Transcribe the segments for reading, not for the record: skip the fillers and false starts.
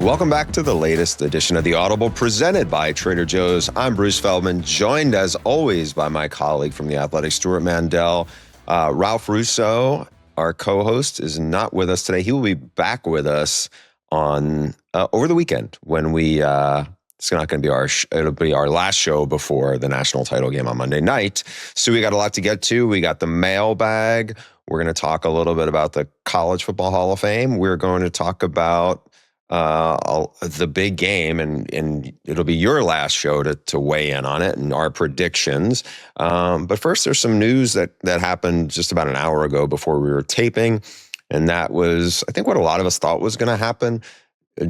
Welcome back to the latest edition of The Audible presented by Trader Joe's. I'm Bruce Feldman, joined as always by my colleague from The Athletic, Stuart Mandel. Ralph Russo, our co-host, is not with us today. He will be back with us on over the weekend when we it's not going to be it'll be our last show before the national title game on Monday night. So we got a lot to get to. We got the mailbag. We're going to talk a little bit about the College Football Hall of Fame. We're going to talk about the big game, and it'll be your last show to weigh in on it and our predictions. But first, there's some news that happened just about an hour ago before we were taping, and that was, I think, what a lot of us thought was going to happen.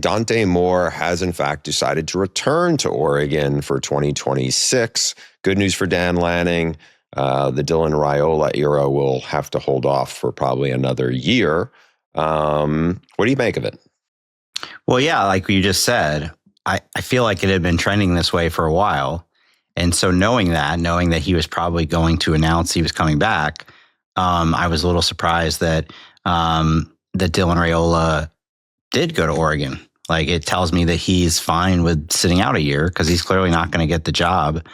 Dante Moore has, in fact, decided to return to Oregon for 2026. Good news for Dan Lanning. The Dylan Raiola era will have to hold off for probably another year. What do you make of it? Well, yeah, like you just said, I feel like it had been trending this way for a while. And so knowing that he was probably going to announce he was coming back, I was a little surprised that Dylan Raiola did go to Oregon. Like, it tells me that he's fine with sitting out a year because he's clearly not going to get the job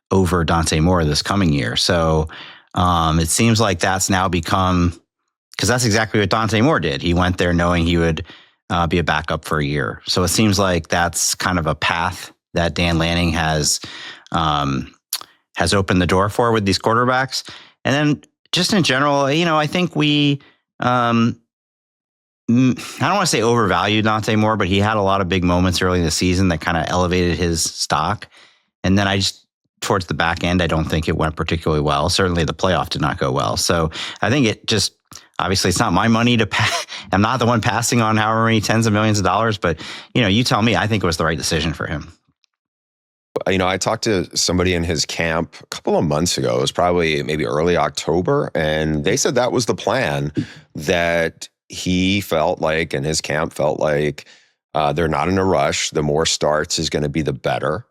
over Dante Moore this coming year. So it seems like that's now become, because that's exactly what Dante Moore did. He went there knowing he would be a backup for a year. So it seems like that's kind of a path that Dan Lanning has opened the door for with these quarterbacks. And then just in general, I think we, I don't want to say overvalued Dante Moore, but he had a lot of big moments early in the season that kind of elevated his stock. And then towards the back end, I don't think it went particularly well. Certainly the playoff did not go well. So I think it just, obviously it's not my money to I'm not the one passing on however many tens of millions of dollars, but you tell me, I think it was the right decision for him. I talked to somebody in his camp a couple of months ago. It was probably maybe early October. And they said that was the plan, that he felt like, and his camp felt like, they're not in a rush. The more starts is going to be the better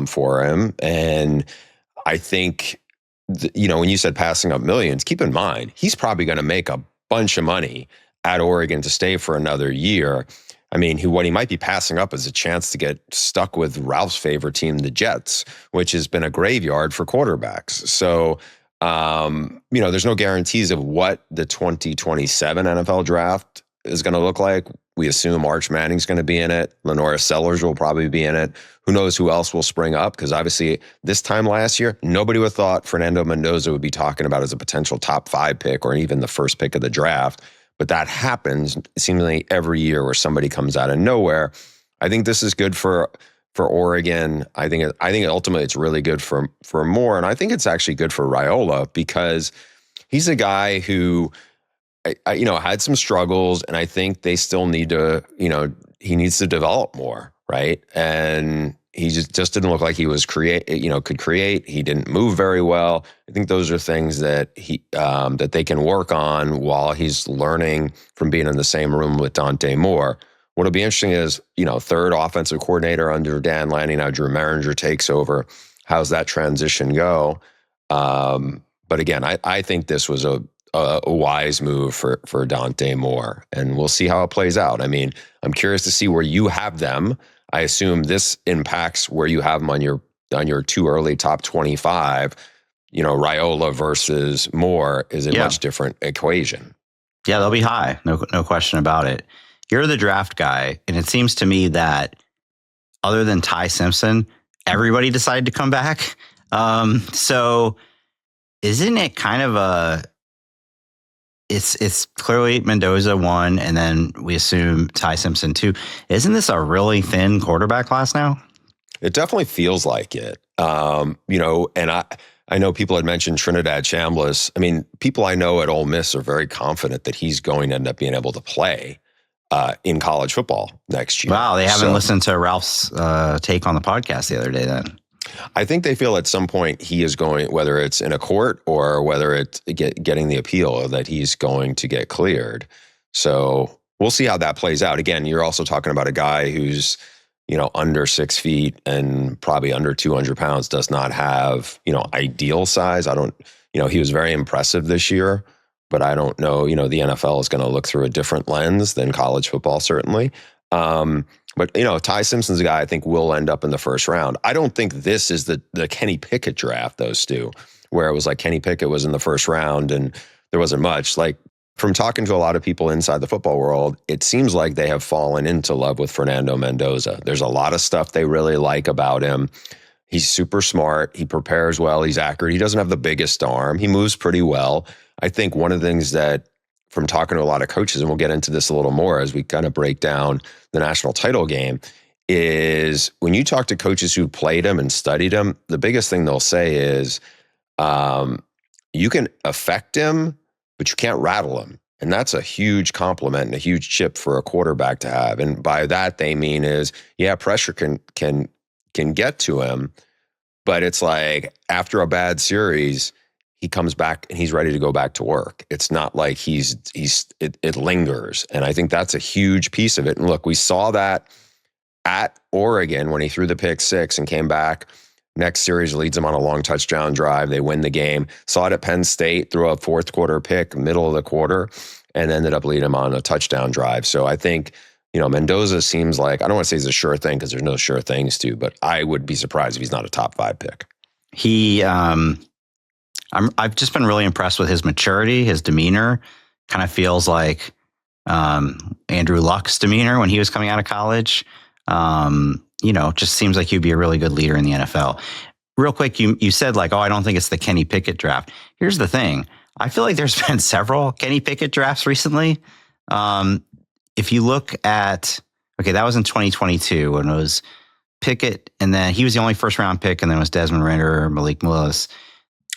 for him. And I think, when you said passing up millions, keep in mind, he's probably going to make a bunch of money at Oregon to stay for another year. I mean, what he might be passing up is a chance to get stuck with Ralph's favorite team, the Jets, which has been a graveyard for quarterbacks. So, there's no guarantees of what the 2027 NFL draft is going to look like. We assume Arch Manning's going to be in it. Lenora Sellers will probably be in it. Who knows who else will spring up? Because obviously this time last year, nobody would have thought Fernando Mendoza would be talking about as a potential top 5 pick or even the first pick of the draft. But that happens seemingly every year where somebody comes out of nowhere. I think this is good for Oregon. I think ultimately it's really good for Moore. And I think it's actually good for Raiola because he's a guy who had some struggles, and I think they still need to, he needs to develop more, right? And he just didn't look like he was could create. He didn't move very well. I think those are things that that they can work on while he's learning from being in the same room with Dante Moore. What'll be interesting is, third offensive coordinator under Dan Lanning, now Drew Maringer takes over. How's that transition go? But again, I think this was a wise move for Dante Moore, and we'll see how it plays out. I mean, I'm curious to see where you have them. I assume this impacts where you have them on your too early top 25. Raiola versus Moore is a much different equation. Yeah, they'll be high, no question about it. You're the draft guy, and it seems to me that other than Ty Simpson, everybody decided to come back. So isn't it kind of it's clearly Mendoza 1, and then we assume Ty Simpson 2. Isn't this a really thin quarterback class now? It definitely feels like it. And I know people had mentioned Trinidad Chambliss. I mean, people I know at Ole Miss are very confident that he's going to end up being able to play in college football next year. Wow, they haven't listened to Ralph's take on the podcast the other day then. I think they feel at some point he is going, whether it's in a court or whether it's getting the appeal, that he's going to get cleared. So we'll see how that plays out. Again, you're also talking about a guy who's, under 6 feet and probably under 200 pounds, does not have, ideal size. He was very impressive this year, but I don't know, the NFL is going to look through a different lens than college football, certainly. But, Ty Simpson's a guy I think will end up in the first round. I don't think this is the Kenny Pickett draft, those two, where it was like Kenny Pickett was in the first round and there wasn't much. Like, from talking to a lot of people inside the football world, it seems like they have fallen into love with Fernando Mendoza. There's a lot of stuff they really like about him. He's super smart. He prepares well. He's accurate. He doesn't have the biggest arm. He moves pretty well. I think one of the things that, from talking to a lot of coaches, and we'll get into this a little more as we kind of break down the national title game, is when you talk to coaches who played him and studied him, the biggest thing they'll say is you can affect him, but you can't rattle him. And that's a huge compliment and a huge chip for a quarterback to have. And by that, they mean is, yeah, pressure can get to him, but it's like after a bad series, he comes back and he's ready to go back to work. It's not like it lingers. And I think that's a huge piece of it. And look, we saw that at Oregon when he threw the pick six and came back. Next series leads them on a long touchdown drive. They win the game. Saw it at Penn State, threw a fourth quarter pick, middle of the quarter, and ended up leading them on a touchdown drive. So I think, Mendoza seems like, I don't want to say he's a sure thing because there's no sure things to, but I would be surprised if he's not a top 5 pick. I've just been really impressed with his maturity, his demeanor. Kind of feels like Andrew Luck's demeanor when he was coming out of college. Just seems like he'd be a really good leader in the NFL. Real quick, you said like, I don't think it's the Kenny Pickett draft. Here's the thing. I feel like there's been several Kenny Pickett drafts recently. If you look at, that was in 2022 when it was Pickett, and then he was the only first round pick, and then it was Desmond Ridder, Malik Willis.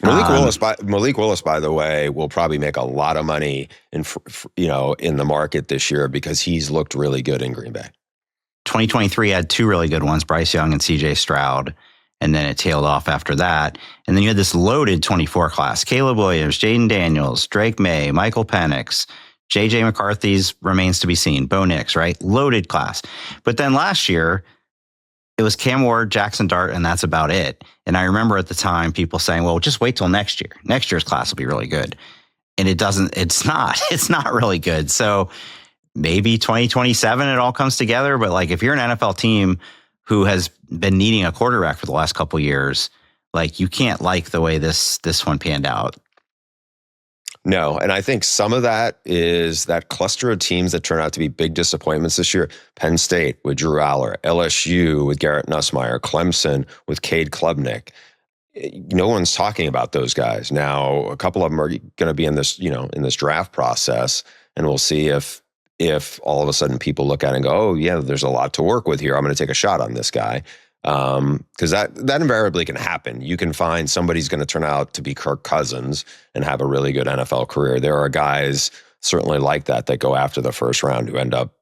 Malik Willis, by the way, will probably make a lot of money in the market this year because he's looked really good in Green Bay. 2023 had 2 really good ones, Bryce Young and CJ Stroud, and then it tailed off after that. And then you had this loaded 24 class: Caleb Williams, Jaden Daniels, Drake May, Michael Penix, JJ McCarthy's remains to be seen, Bo Nix, right? Loaded class. But then last year, it was Cam Ward, Jackson Dart, and that's about it. And I remember at the time people saying, well, just wait till next year. Next year's class will be really good. And it's not really good. So maybe 2027, it all comes together. But like, if you're an NFL team who has been needing a quarterback for the last couple of years, like, you can't like the way this one panned out. No, and I think some of that is that cluster of teams that turn out to be big disappointments this year. Penn State with Drew Aller, LSU with Garrett Nussmeier, Clemson with Cade Klubnik. No one's talking about those guys. Now, a couple of them are going to be in this draft process, and we'll see if all of a sudden people look at it and go, oh, yeah, there's a lot to work with here. I'm going to take a shot on this guy. Because that invariably can happen. You can find somebody's going to turn out to be Kirk Cousins and have a really good NFL career. There are guys certainly like that go after the first round who end up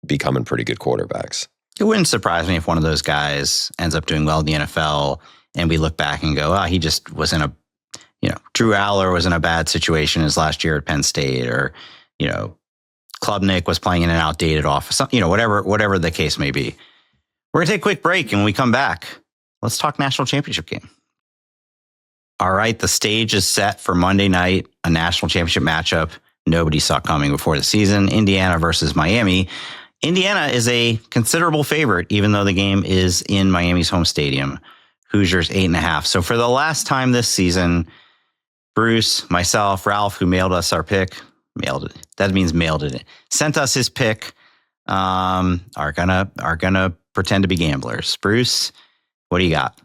becoming pretty good quarterbacks. It wouldn't surprise me if one of those guys ends up doing well in the NFL and we look back and go, he just was in Drew Aller was in a bad situation his last year at Penn State, or, Klubnik was playing in an outdated office, whatever the case may be. We're going to take a quick break, and when we come back, let's talk national championship game. All right, the stage is set for Monday night, a national championship matchup nobody saw coming before the season, Indiana versus Miami. Indiana is a considerable favorite, even though the game is in Miami's home stadium. Hoosiers 8.5. So for the last time this season, Bruce, myself, Ralph, who mailed us our pick, sent us his pick, are gonna pretend to be gamblers. Bruce, what do you got?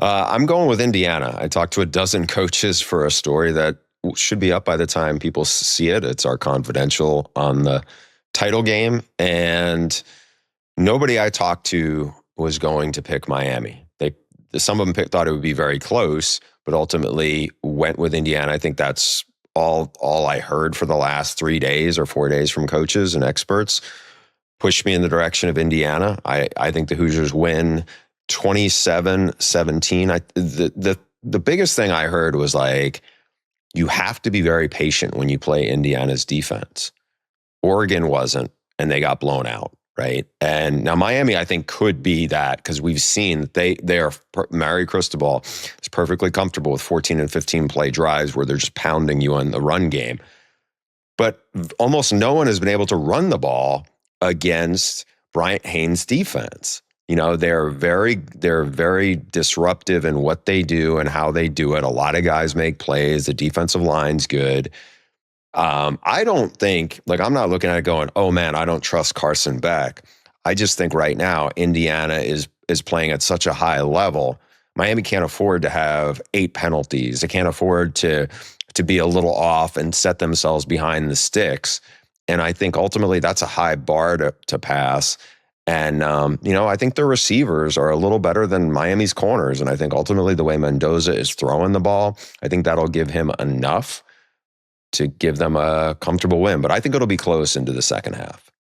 I'm going with Indiana. I talked to a dozen coaches for a story that should be up by the time people see it. It's our confidential on the title game, and nobody I talked to was going to pick Miami. Some of them thought it would be very close, but ultimately went with Indiana. I think that's all I heard for the last 3 days or 4 days from coaches and experts. Pushed me in the direction of Indiana. I think the Hoosiers win 27-17. The biggest thing I heard was like, you have to be very patient when you play Indiana's defense. Oregon wasn't, and they got blown out, right? And now Miami, I think, could be that, because we've seen that they are, Mary Cristobal is perfectly comfortable with 14 and 15 play drives where they're just pounding you on the run game. But almost no one has been able to run the ball against Bryant Haynes' defense. They're very disruptive in what they do and how they do it. A lot of guys make plays. The defensive line's good. I don't think, I'm not looking at it going, oh man, I don't trust Carson Beck. I just think right now Indiana is playing at such a high level. Miami can't afford to have 8 penalties. They can't afford to be a little off and set themselves behind the sticks. And I think ultimately that's a high bar to pass. And, I think the receivers are a little better than Miami's corners. And I think ultimately the way Mendoza is throwing the ball, I think that'll give him enough to give them a comfortable win. But I think it'll be close into the second half.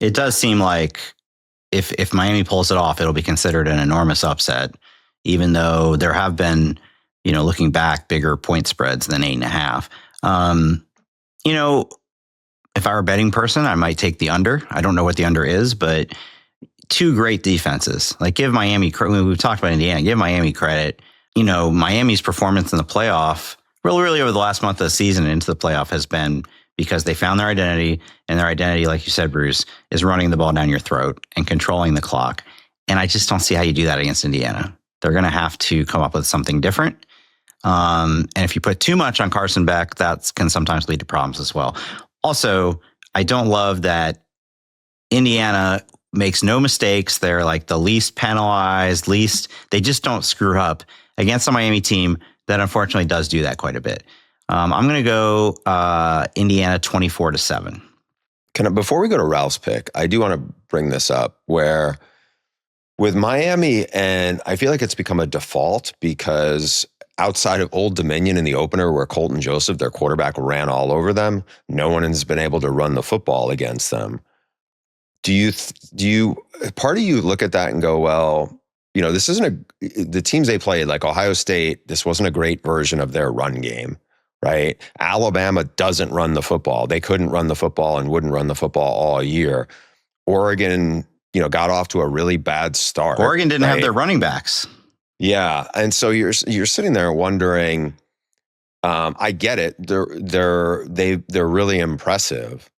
It does seem like if Miami pulls it off, it'll be considered an enormous upset, even though there have been, looking back, bigger point spreads than 8.5. If I were a betting person, I might take the under. I don't know what the under is, but 2 great defenses. Give Miami credit. We've talked about Indiana. Give Miami credit. Miami's performance in the playoff, really over the last month of the season into the playoff, has been because they found their identity, and their identity, like you said, Bruce, is running the ball down your throat and controlling the clock. And I just don't see how you do that against Indiana. They're going to have to come up with something different. And if you put too much on Carson Beck, that can sometimes lead to problems as well. Also, I don't love that Indiana makes no mistakes. They're the least penalized, they just don't screw up against a Miami team that unfortunately does do that quite a bit. I'm going to go Indiana 24-7. Before we go to Ralph's pick, I do want to bring this up where with Miami, and I feel like it's become a default because outside of Old Dominion in the opener where Colton Joseph, their quarterback, ran all over them, no one has been able to run the football against them. Do you part of you look at that and go, well, this isn't the teams they played, like Ohio State, this wasn't a great version of their run game, right? Alabama doesn't run the football. They couldn't run the football and wouldn't run the football all year. Oregon, got off to a really bad start. Oregon didn't have their running backs. Yeah. And so you're sitting there wondering, I get it. They're really impressive,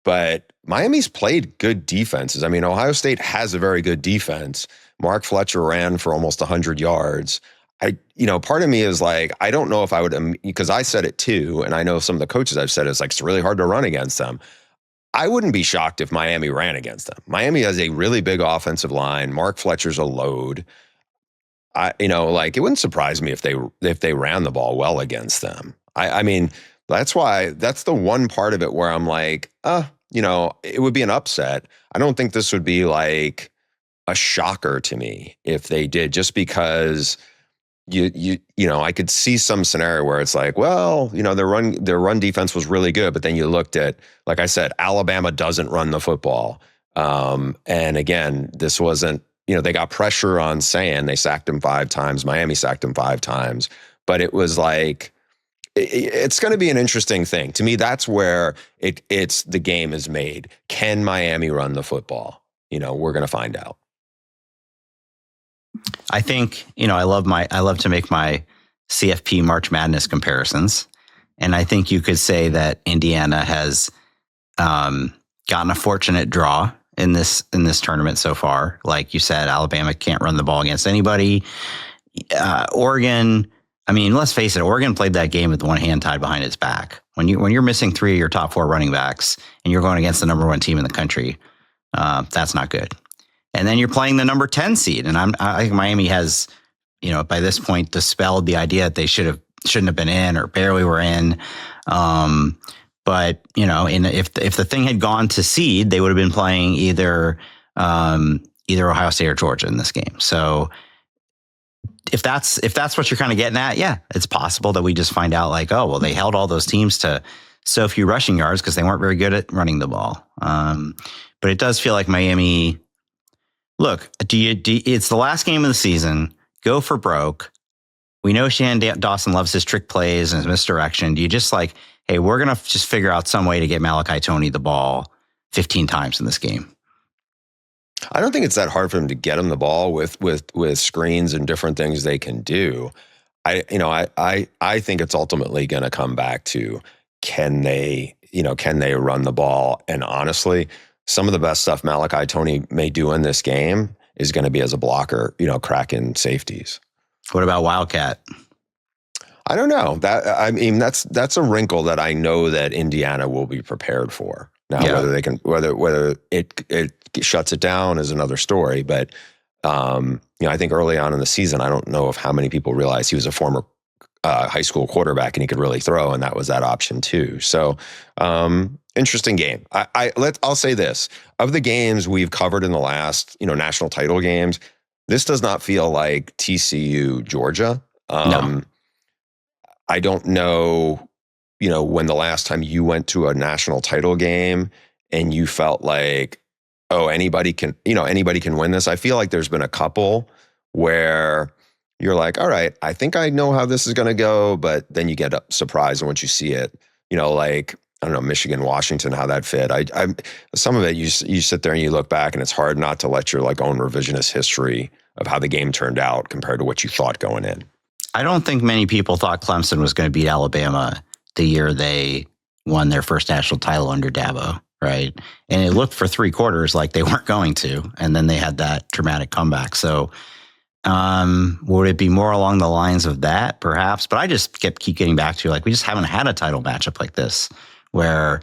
but Miami's played good defenses. I mean, Ohio State has a very good defense. Mark Fletcher ran for almost 100 yards. Part of me is I don't know if I would, because I said it too, and I know some of the coaches I've said it's really hard to run against them. I wouldn't be shocked if Miami ran against them. Miami has a really big offensive line. Mark Fletcher's a load. It wouldn't surprise me if they ran the ball well against them. I mean, that's the one part of it where I'm it would be an upset. I don't think this would be a shocker to me if they did, just because I could see some scenario where it's their run defense was really good, but then you looked at, like I said, Alabama doesn't run the football. And again, this wasn't, they got pressure on San. They sacked him 5 times. Miami sacked him 5 times. But it was it's going to be an interesting thing. To me, that's where it's the game is made. Can Miami run the football? We're going to find out. I think, I love to make my CFP March Madness comparisons. And I think you could say that Indiana has gotten a fortunate draw in this tournament so far. Like you said, Alabama can't run the ball against anybody. Oregon, I mean, let's face it, Oregon played that game with one hand tied behind its back. When you're missing 3 of your top 4 running backs and you're going against the number 1 team in the country, that's not good. And then you're playing the number 10 seed. And I think Miami has, by this point, dispelled the idea that they shouldn't have been in or barely were in. But if the thing had gone to seed, they would have been playing either Ohio State or Georgia in this game. So if that's what you're kind of getting at, yeah, it's possible that we just find out they held all those teams to so few rushing yards because they weren't very good at running the ball. But it does feel like Miami. Look, it's the last game of the season. Go for broke. We know Shannon Dawson loves his trick plays and his misdirection. Do you just hey, we're going to just figure out some way to get Malachi Toney the ball 15 times in this game? I don't think it's that hard for them to get him the ball with screens and different things they can do. I think it's ultimately going to come back to can they run the ball? And honestly, some of the best stuff Malachi Tony may do in this game is going to be as a blocker, cracking safeties. What about Wildcat? I don't know. That's a wrinkle that I know that Indiana will be prepared for. Now, whether it shuts it down is another story. But I think early on in the season, I don't know if how many people realize he was a former high school quarterback and he could really throw, and that was that option too. So interesting game. I'll say this: of the games we've covered in the last national title games, this does not feel like TCU Georgia. No. I don't know, when the last time you went to a national title game and you felt like, oh, anybody can win this. I feel like there's been a couple where you're like, all right, I think I know how this is going to go, but then you get surprised once you see it. Like, I don't know, Michigan, Washington, how that fit. Some of it you sit there and you look back, and it's hard not to let your own revisionist history of how the game turned out compared to what you thought going in. I don't think many people thought Clemson was going to beat Alabama the year they won their first national title under Dabo, right? And it looked for 3 quarters like they weren't going to, and then they had that dramatic comeback. So would it be more along the lines of that, perhaps? But I just keep getting back to, we just haven't had a title matchup like this, where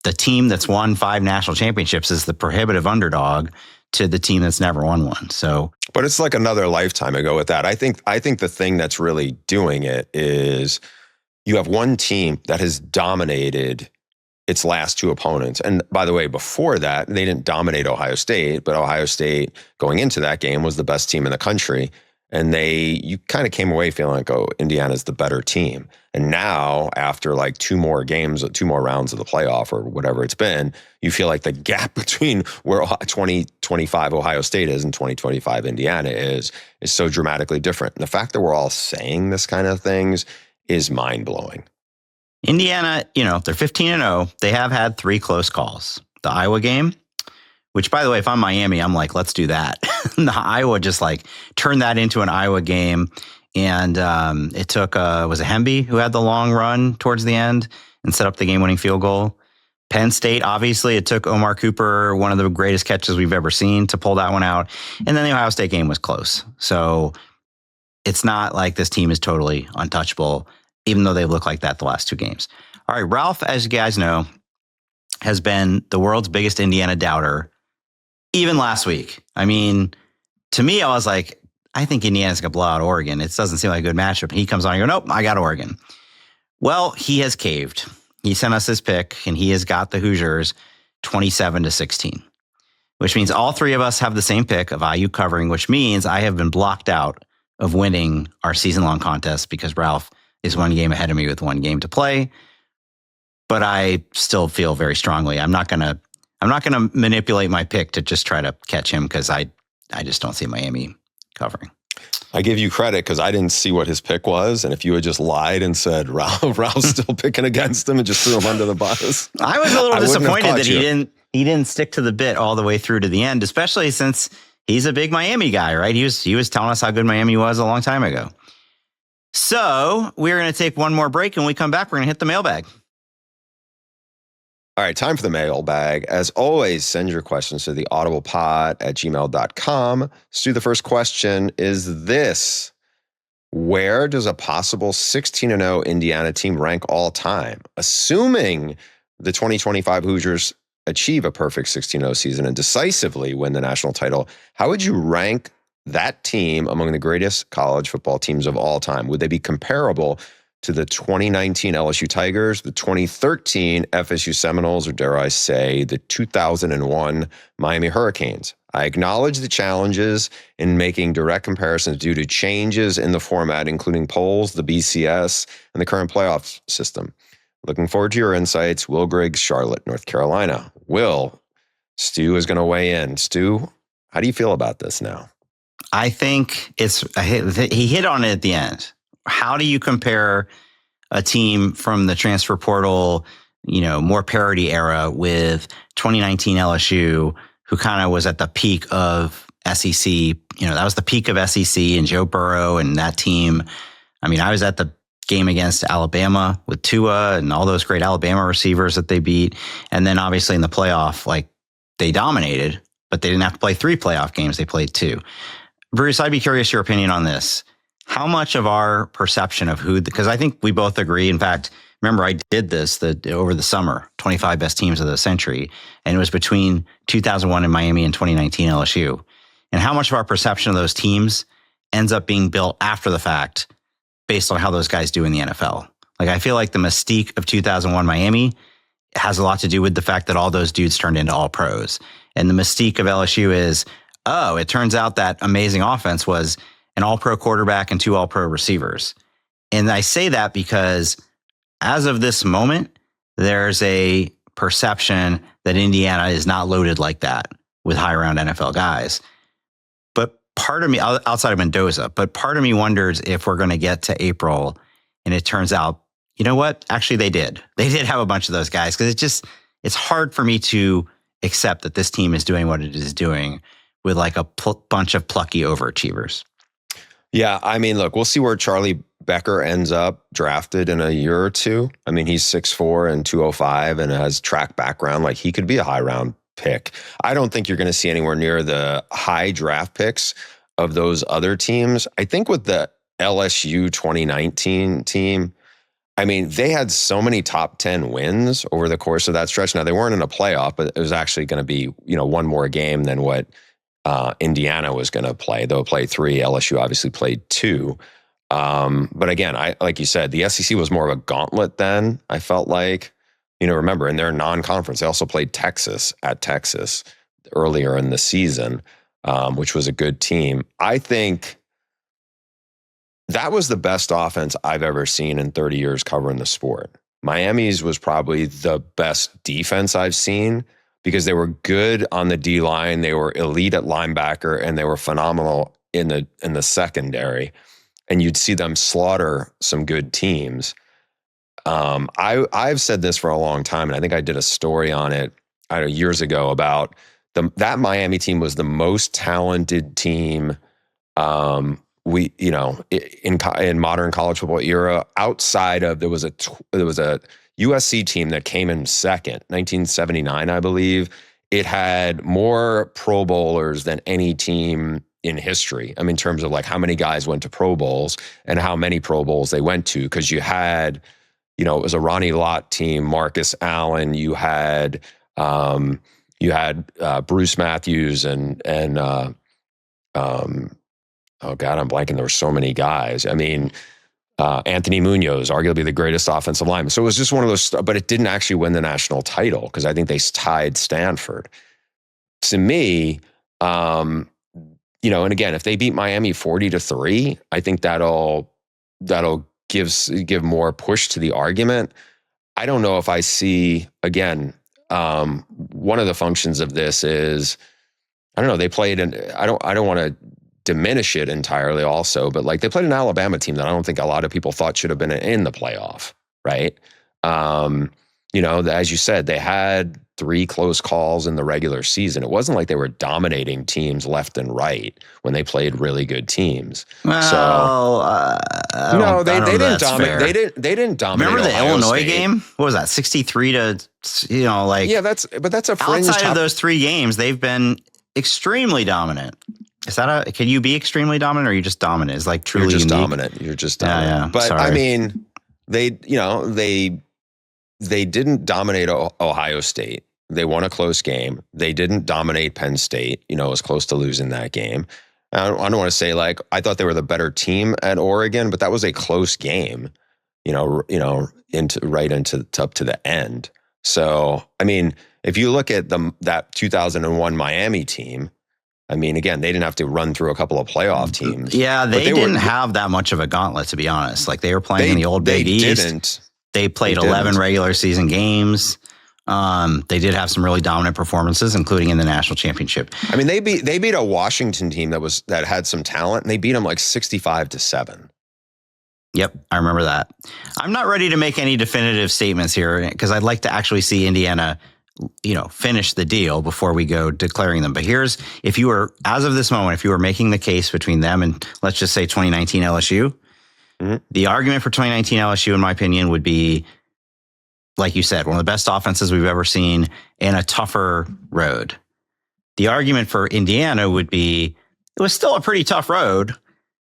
the team that's won 5 national championships is the prohibitive underdog to the team that's never won one. So, but it's like another lifetime ago with that. I think the thing that's really doing it is you have one team that has dominated its last 2 opponents. And by the way, before that, they didn't dominate Ohio State, but Ohio State going into that game was the best team in the country. And you kind of came away feeling like, oh, Indiana's the better team. And now, after 2 more games, 2 more rounds of the playoff or whatever it's been, you feel like the gap between where 2025 Ohio State is and 2025 Indiana is so dramatically different. And the fact that we're all saying this kind of things is mind-blowing. Indiana, they're 15-0. They have had 3 close calls. The Iowa game, which, by the way, if I'm Miami, I'm like, let's do that. The Iowa just turned that into an Iowa game. And it took, was it Hemby who had the long run towards the end and set up the game-winning field goal? Penn State, obviously, it took Omar Cooper, one of the greatest catches we've ever seen, to pull that one out. And then the Ohio State game was close. So it's not like this team is totally untouchable, even though they look like that the last 2 games. All right, Ralph, as you guys know, has been the world's biggest Indiana doubter, even last week. I mean, to me, I was like, I think Indiana's going to blow out Oregon. It doesn't seem like a good matchup. And he comes on and goes, nope, I got Oregon. Well, he has caved. He sent us his pick, and he has got the Hoosiers 27-16, which means all 3 of us have the same pick of IU covering, which means I have been blocked out of winning our season-long contest because Ralph is 1 game ahead of me with 1 game to play. But I still feel very strongly I'm not gonna manipulate my pick to just try to catch him, because I just don't see Miami covering. I give you credit because I didn't see what his pick was, and if you had just lied and said Ralph's still picking against him and just threw him under the bus, I was a little disappointed that he didn't stick to the bit all the way through to the end, especially since he's a big Miami guy, right? He was telling us how good Miami was a long time ago. So we're going to take one more break, and when we come back, we're going to hit the mailbag. All right, time for the mailbag. As always, send your questions to theaudiblepod@gmail.com. Stu, the first question is this: where does a possible 16-0 Indiana team rank all time? Assuming the 2025 Hoosiers achieve a perfect 16-0 season and decisively win the national title, how would you rank that team among the greatest college football teams of all time? Would they be comparable to the 2019 LSU Tigers, the 2013 FSU Seminoles, or dare I say, the 2001 Miami Hurricanes? I acknowledge the challenges in making direct comparisons due to changes in the format, including polls, the BCS, and the current playoff system. Looking forward to your insights. Will Griggs, Charlotte, North Carolina. Stu is going to weigh in. Stu, how do you feel about this now? I think he hit on it at the end. How do you compare a team from the transfer portal, more parity era with 2019 LSU, who kind of was at the peak of SEC? That was the peak of SEC and Joe Burrow and that team. I mean, I was at the game against Alabama with Tua and all those great Alabama receivers that they beat. And then obviously in the playoff, they dominated, but they didn't have to play 3 playoff games. They played 2. Bruce, I'd be curious your opinion on this. How much of our perception of because I think we both agree. In fact, remember I did this over the summer, 25 best teams of the century, and it was between 2001 in Miami and 2019 LSU. And how much of our perception of those teams ends up being built after the fact based on how those guys do in the NFL. Like, I feel like the mystique of 2001 Miami has a lot to do with the fact that all those dudes turned into all pros. And the mystique of LSU is, it turns out that amazing offense was an all-pro quarterback and 2 all-pro receivers. And I say that because as of this moment, there's a perception that Indiana is not loaded like that with high-round NFL guys. But part of me, outside of Mendoza, but part of me wonders if we're going to get to April and it turns out, you know what? Actually, they did. They did have a bunch of those guys, because it's hard for me to accept that this team is doing what it is doing with like a bunch of plucky overachievers. Yeah, I mean, look, we'll see where Charlie Becker ends up drafted in a year or two. I mean, he's 6'4" and 205 and has track background. Like, he could be a high round pick. I don't think you're going to see anywhere near the high draft picks of those other teams. I think with the LSU 2019 team, I mean, they had so many top 10 wins over the course of that stretch. Now, they weren't in a playoff, but it was actually going to be, one more game than what Indiana was going to play. They'll play 3. LSU obviously played 2. But again, like you said, the SEC was more of a gauntlet then, I felt like. Remember, in their non-conference, they also played Texas at Texas earlier in the season, which was a good team. I think that was the best offense I've ever seen in 30 years covering the sport. Miami's was probably the best defense I've seen, because they were good on the D-line, they were elite at linebacker, and they were phenomenal in the secondary. And you'd see them slaughter some good teams. I've said this for a long time, and I think I did a story on it years ago about that Miami team was the most talented team in modern college football era. Outside of there was a USC team that came in second, 1979, I believe. It had more Pro Bowlers than any team in history. I mean, in terms of like how many guys went to Pro Bowls and how many Pro Bowls they went to, because you had, it was a Ronnie Lott team, Marcus Allen, you had Bruce Matthews and oh God, I'm blanking. There were so many guys. I mean, Anthony Munoz, arguably the greatest offensive lineman. So it was just one of those, but it didn't actually win the national title, because I think they tied Stanford. To me, and again, if they beat Miami 40-3, I think that'll give more push to the argument. I don't know if I see, again, one of the functions of this is, I don't know, they played I don't want to diminish it entirely also, but like they played an Alabama team that I don't think a lot of people thought should have been in the playoff, right? As you said, they had 3 close calls in the regular season. It wasn't like they were dominating teams left and right when they played really good teams. Well, they didn't dominate. They didn't dominate. Remember the Ohio Illinois State game? What was that? 63 to, Yeah, that's a fringe. Outside of those 3 games, they've been extremely dominant. Can you be extremely dominant, or are you just dominant? It's like truly You're just unique. dominant. You're just dominant. Yeah. But Sorry. I mean, they didn't dominate Ohio State. They won a close game. They didn't dominate Penn State. It was close to losing that game. I don't want to say like I thought they were the better team at Oregon, but that was a close game. Up to the end. So I mean, if you look at that 2001 Miami team, I mean, again, they didn't have to run through a couple of playoff teams. Yeah, they didn't have that much of a gauntlet, to be honest. Like, they were playing in the old Big East. They played 11 regular season games. They did have some really dominant performances, including in the national championship. I mean, they beat a Washington team that had some talent, and they beat them like 65-7. Yep, I remember that. I'm not ready to make any definitive statements here, because I'd like to actually see Indiana, finish the deal before we go declaring them. But if you were, as of this moment, if you were making the case between them and, let's just say, 2019 LSU, the argument for 2019 LSU, in my opinion, would be, like you said, one of the best offenses we've ever seen in a tougher road. The argument for Indiana would be it was still a pretty tough road.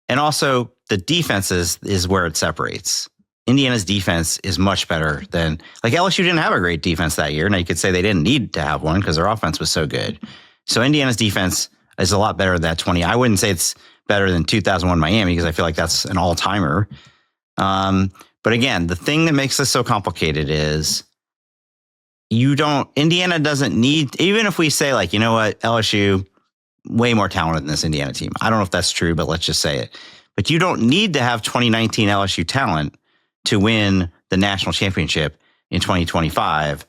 And also the defense is where it separates. Indiana's defense is much better than, like, LSU didn't have a great defense that year. Now you could say they didn't need to have one because their offense was so good. So Indiana's defense is a lot better than that 20. I wouldn't say it's better than 2001 Miami because I feel like that's an all-timer. But again, the thing that makes this so complicated is Indiana doesn't need, even if we say, like, you know what, LSU, way more talented than this Indiana team. I don't know if that's true, but let's just say it. But you don't need to have 2019 LSU talent to win the national championship in 2025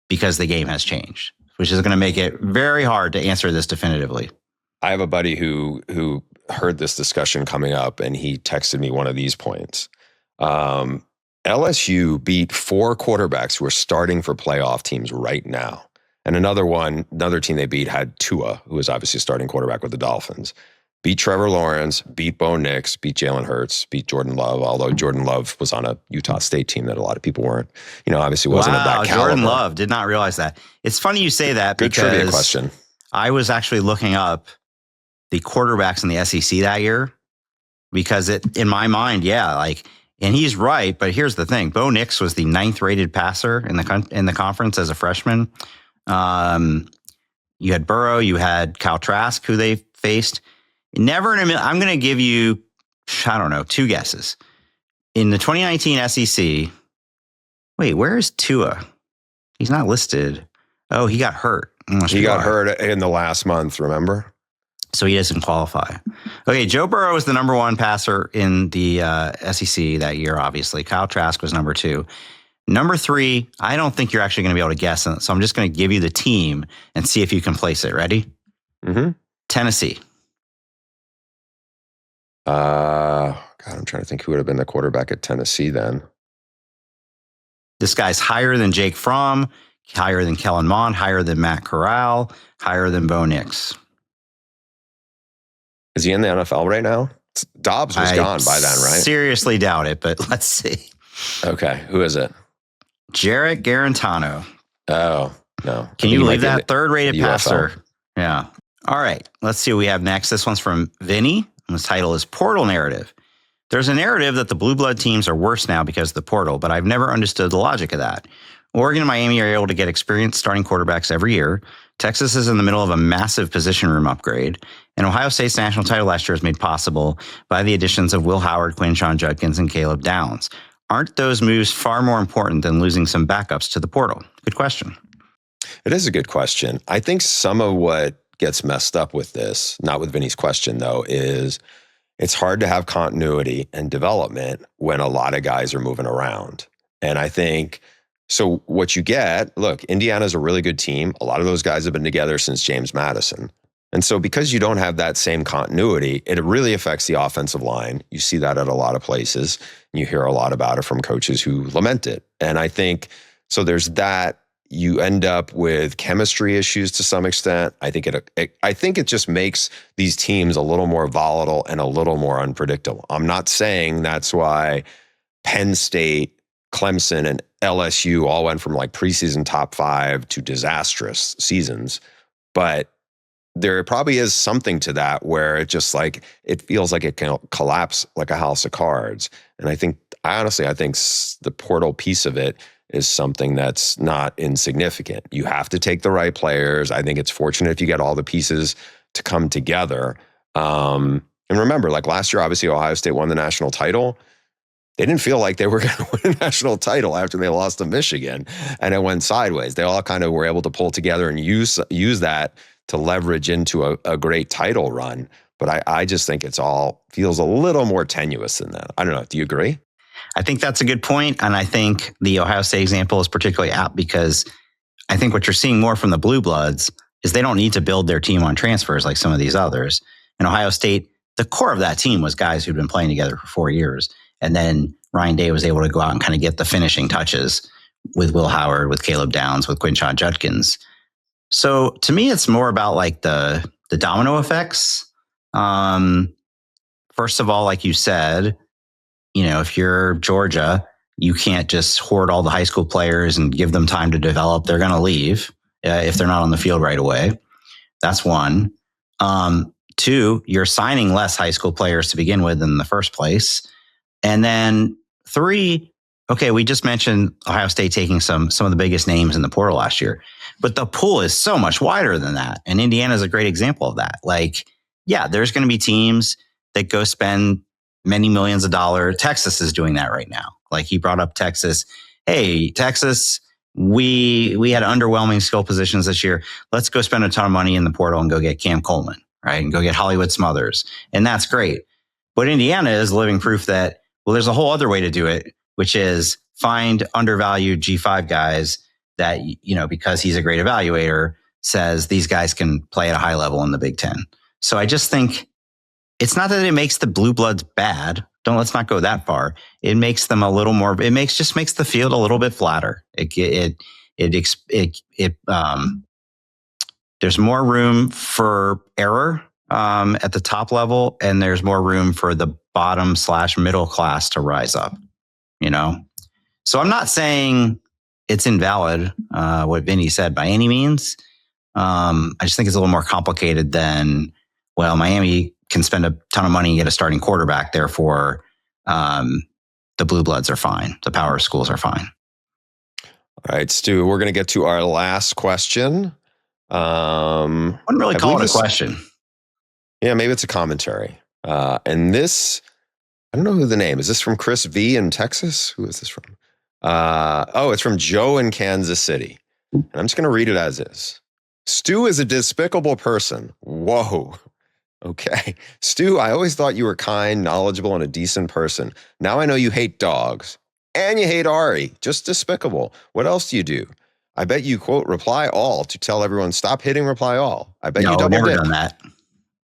because the game has changed, which is going to make it very hard to answer this definitively. I have a buddy who heard this discussion coming up, and he texted me one of these points. LSU beat 4 quarterbacks who are starting for playoff teams right now. And another team they beat had Tua, who was obviously a starting quarterback with the Dolphins. Beat Trevor Lawrence, beat Bo Nix, beat Jalen Hurts, beat Jordan Love, although Jordan Love was on a Utah State team that a lot of people weren't, obviously wasn't at that caliber. Jordan Love, did not realize that. It's funny you say that Good because trivia question. I was actually looking up the quarterbacks in the SEC that year because in my mind, and he's right, but here's the thing. Bo Nix was the 9th rated passer in the conference as a freshman. You had Burrow, you had Kyle Trask, who they faced. Never in a minute. I'm going to give you, 2 guesses. In the 2019 SEC, wait, where is Tua? He's not listed. Oh, he got hurt. He got hurt in the last month, remember? So he doesn't qualify. Okay, Joe Burrow was the number 1 passer in the SEC that year, obviously. Kyle Trask was number 2. Number 3, I don't think you're actually going to be able to guess it. So I'm just going to give you the team and see if you can place it. Ready? Mm-hmm. Tennessee. I'm trying to think who would have been the quarterback at Tennessee then. This guy's higher than Jake Fromm, higher than Kellen Mond, higher than Matt Corral, higher than Bo Nix. Is he in the NFL right now? Dobbs was gone by then, right? Seriously doubt it, but let's see. Okay, who is it? Jarrett Garantano. Oh, no. Can you believe that? 3rd-rated passer. Yeah. All right, let's see what we have next. This one's from Vinny. And the title is Portal Narrative. There's a narrative that the Blueblood teams are worse now because of the portal, but I've never understood the logic of that. Oregon and Miami are able to get experienced starting quarterbacks every year. Texas is in the middle of a massive position room upgrade. And Ohio State's national title last year was made possible by the additions of Will Howard, Quinshon Judkins, and Caleb Downs. Aren't those moves far more important than losing some backups to the portal? Good question. It is a good question. I think some of what gets messed up with this, not with Vinny's question though, is it's hard to have continuity and development when a lot of guys are moving around. And I think, so what you get, look, Indiana's a really good team. A lot of those guys have been together since James Madison. And so because you don't have that same continuity, it really affects the offensive line. You see that at a lot of places. And you hear a lot about it from coaches who lament it. And I think, so there's that. You end up with chemistry issues to some extent. I think it just makes these teams a little more volatile and a little more unpredictable. I'm not saying that's why Penn State, Clemson, and LSU all went from like preseason top 5 to disastrous seasons, but there probably is something to that where it just like, it feels like it can collapse like a house of cards. And I think the portal piece of it is something that's not insignificant. You have to take the right players. I think it's fortunate if you get all the pieces to come together. And remember, like last year, obviously Ohio State won the national title. They didn't feel like they were going to win a national title after they lost to Michigan, and it went sideways. They all kind of were able to pull together and use that to leverage into a great title run. But I just think it's all feels a little more tenuous than that. I don't know. Do you agree? I think that's a good point. And I think the Ohio State example is particularly apt because I think what you're seeing more from the Blue Bloods is they don't need to build their team on transfers like some of these others. In Ohio State, the core of that team was guys who'd been playing together for 4 years. And then Ryan Day was able to go out and kind of get the finishing touches with Will Howard, with Caleb Downs, with Quinshon Judkins. So to me, it's more about like the domino effects. First of all, like you said, if you're Georgia, you can't just hoard all the high school players and give them time to develop. They're going to leave if they're not on the field right away. That's one. Two, you're signing less high school players to begin with in the first place. And then three, okay, we just mentioned Ohio State taking some of the biggest names in the portal last year, but the pool is so much wider than that. And Indiana is a great example of that. Like, yeah, there's going to be teams that go spend many millions of dollars. Texas is doing that right now. Like he brought up Texas. Hey, Texas, we had underwhelming skill positions this year. Let's go spend a ton of money in the portal and go get Cam Coleman, right? And go get Hollywood Smothers. And that's great. But Indiana is living proof that, well, there's a whole other way to do it, which is find undervalued G5 guys that, because he's a great evaluator, says these guys can play at a high level in the Big Ten. So I just think it's not that it makes the Blue Bloods bad. Let's not go that far. It makes them a little more. It makes the field a little bit flatter. There's more room for error at the top level, and there's more room for the bottom/middle class to rise up. So I'm not saying it's invalid what Vinny said by any means. I just think it's a little more complicated than, well, Miami can spend a ton of money and get a starting quarterback. Therefore, the Blue Bloods are fine. The power schools are fine. All right, Stu, we're going to get to our last question. I wouldn't really call it a question. Yeah, maybe it's a commentary. And this, I don't know who the name is. This from Chris V in Texas? Who is this from? It's from Joe in Kansas City. And I'm just going to read it as is. Stu is a despicable person. Whoa. Okay. Stu, I always thought you were kind, knowledgeable, and a decent person. Now I know you hate dogs. And you hate Ari. Just despicable. What else do you do? I bet you, quote, reply all to tell everyone, stop hitting reply all. I bet you double never dip. Done that.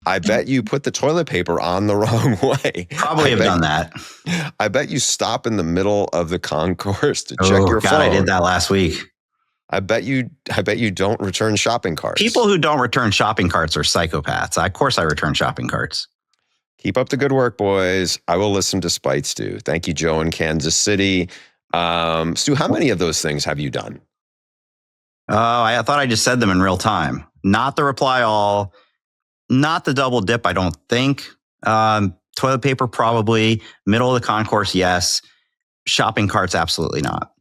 I bet you put the toilet paper on the wrong way. Probably have done that. I bet you stop in the middle of the concourse to check your phone. I did that last week. I bet you don't return shopping carts. People who don't return shopping carts are psychopaths. Of course I return shopping carts. Keep up the good work, boys. I will listen despite Stu. Thank you, Joe in Kansas City. Stu, how many of those things have you done? I thought I just said them in real time. Not the reply all, not the double dip, I don't think. Toilet paper, probably. Middle of the concourse, yes. Shopping carts, absolutely not.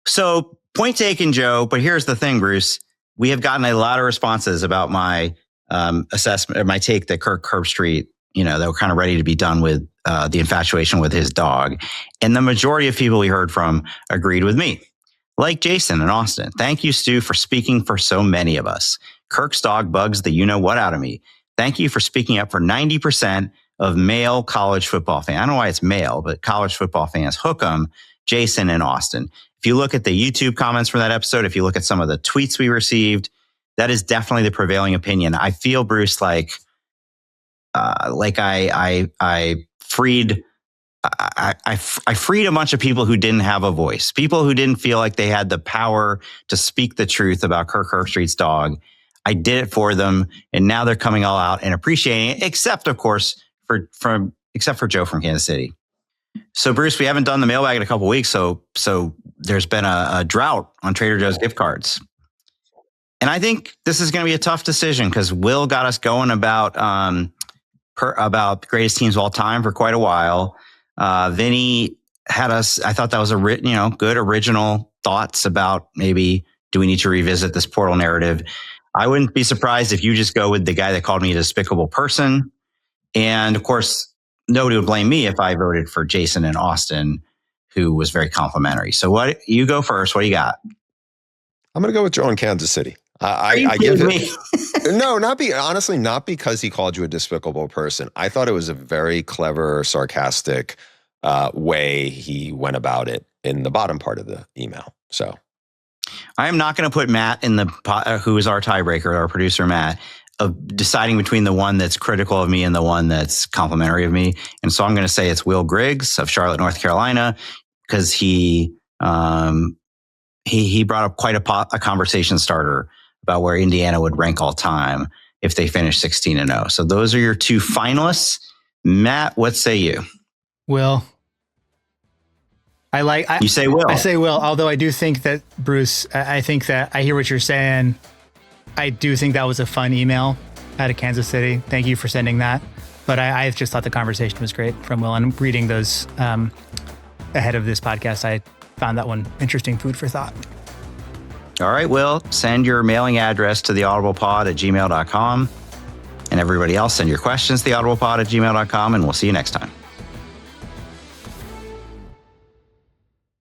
So, point taken, Joe. But here's the thing, Bruce. We have gotten a lot of responses about my assessment, or my take that Kirk Herbstreit, that were kind of ready to be done with the infatuation with his dog. And the majority of people we heard from agreed with me. Like Jason in Austin. Thank you, Stu, for speaking for so many of us. Kirk's dog bugs the you-know-what out of me. Thank you for speaking up for 90% of male college football fans. I don't know why it's male, but college football fans. Hook 'em, Jason in Austin. If you look at the YouTube comments from that episode, if you look at some of the tweets we received, that is definitely the prevailing opinion. I feel, Bruce, like I freed a bunch of people who didn't have a voice, people who didn't feel like they had the power to speak the truth about Kirk Herbstreit's dog. I did it for them, and now they're coming all out and appreciating it, except, of course, for Joe from Kansas City. So, Bruce, we haven't done the mailbag in a couple of weeks, so there's been a drought on Trader Joe's gift cards. And I think this is going to be a tough decision because Will got us going about greatest teams of all time for quite a while. Vinny had us, I thought that was good original thoughts about maybe do we need to revisit this portal narrative. I wouldn't be surprised if you just go with the guy that called me a despicable person. And of course, nobody would blame me if I voted for Jason in Austin, who was very complimentary. So you go first. What do you got? I'm going to go with Joe in Kansas City. I give it. No, honestly, not because he called you a despicable person. I thought it was a very clever, sarcastic way he went about it in the bottom part of the email. So I am not going to put Matt in the who is our tiebreaker, our producer Matt, of deciding between the one that's critical of me and the one that's complimentary of me. And so I'm going to say it's Will Griggs of Charlotte, North Carolina, because he brought up quite a conversation starter about where Indiana would rank all time if they finished 16-0. So those are your two finalists. Matt, what say you? Will. You say Will. I say Will, although I do think that, Bruce, I think that I hear what you're saying. I do think that was a fun email out of Kansas City. Thank you for sending that. But I just thought the conversation was great from Will, and reading those ahead of this podcast, I found that one interesting food for thought. All right, Will, send your mailing address to theaudiblepod@gmail.com. And everybody else, send your questions to theaudiblepod@gmail.com, and we'll see you next time.